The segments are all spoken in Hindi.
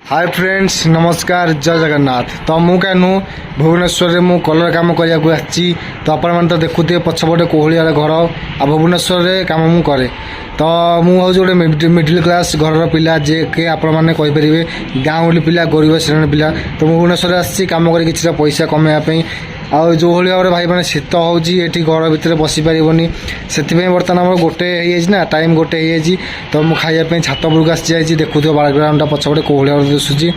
हाय फ्रेंड्स नमस्कार जय जगन्नाथ। तो मु कहनु भुवनेश्वर में कलर काम करने तो आपण तो देखुए पछपटे कोहली घर आ भुवनेश्वर काम मु करे। तो मुझे गोटे मिडिल क्लास घर पिला जे के आपण मैंने कहींपर गाँवली पिला गरीब श्रेणी पिला। तो भुवनेश्वर आसी कम कर कि पैसा कमाई आउ जो भाव में भाई मैंने शीत होती घर भितर बसी पारनी से बर्तमान आम गोटे ना टाइम गोटे तो मुझे खायापी छात उपरक आसी देखुए बैकग्राउंड पछपटे कोहलिया दिशुची।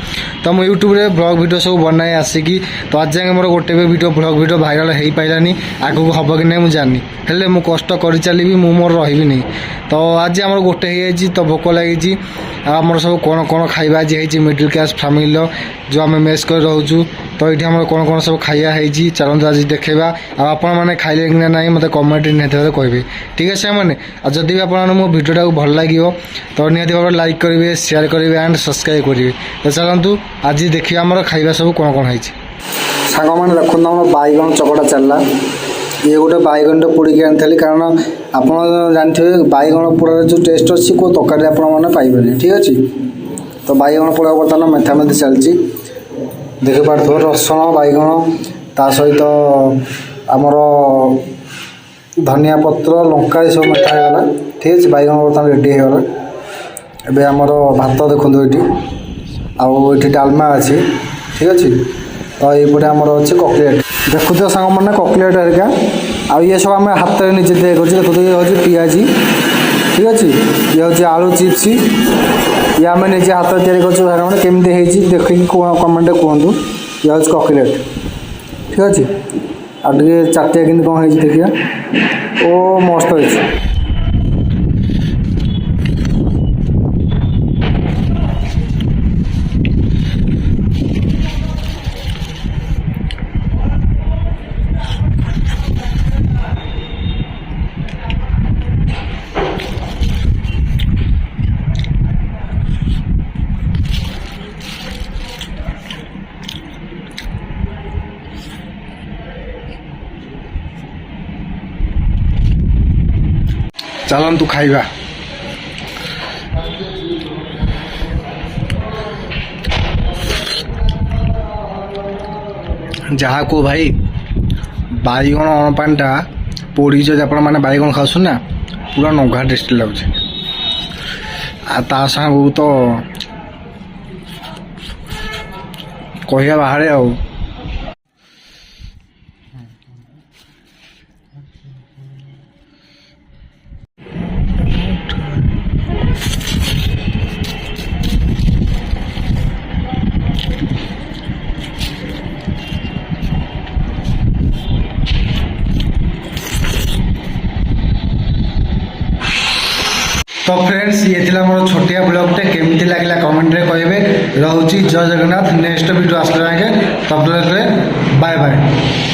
तो मुझे यूट्यूब रे ब्लॉग वीडियो सब बनाए आसिकी तो आज जाए मोर गोटे भी वीडियो ब्लॉग वीडियो भाइराल हो पारानी आगू हम कि नहीं मुझे जानी हेल्ले मु कष्ट कर चलि मोर रही नहीं। तो आज आम गोटे तो भोक लगी आमर सब कौन कौन खाଇବା आज है मिडिल क्लास फैमिली जो आम मेस कर रोचु। तो ये आम कौन कौन सब खाया चलते आज देखा आपण मैंने खाइले कि ना मतलब कमेंट निहत कहे ठीक है मैंने जदि भी आपको मो भिडियोटा भल लगे तो निहत भाव लाइक करेंगे शेयर करेंगे एंड सब्सक्राइब करेंगे। तो चलतु आज देखिए आम खाଇବା सब कौन कौन है सांग मैंने देखते आम बैगन चकटा चलला ये गोटे बैगन पोड़ी आनी कारण आप जानते बैगन पोड़ार जो टेस्ट अच्छी को तकारी आपने पाइबे ठीक अच्छे। तो बैगन पोड़ा बर्तमान मेथामेथी चलती देखी पार्थ रसुण बैगन ता सहित आमर धनिया पत्र लंका ये सब मेथा होगा ठीक अच्छे। बैगन बर्तमान रेडी होगा एबे आमर भात देखो ये डालमा अच्छी ठीक अच्छे। तो ये आमर अच्छे ककलेट देखुद सांग मैंने ककलेट हरिका आ ये सब आम हाथ में निजे तैयारी कर देखो ये हूँ पियाजी ठीक अच्छे ये हूँ आलू चिप्स ये आम निजे हाथ तैयारी कर केमी देखिए कमेंट कहतु ये हूँ ककलेट ठीक अच्छे आगे चाटिया कि कौन है देखिए ओ मस्त अच्छे। चलतु खाइबा जहाँ को भाई बैगन अणपाटा पोड़ी जो आप बैगन खाऊ ना पूरा नघा टेस्टी लगुच आ सांग तो कह बाहर आ तो फ्रेंड्स ये थी मोर छोटिया ब्लॉगटे केमती लगे कमेंट रे कहे रोची जय जगन्नाथ नेक्स्ट वीडियो आसले तब बाय बाय।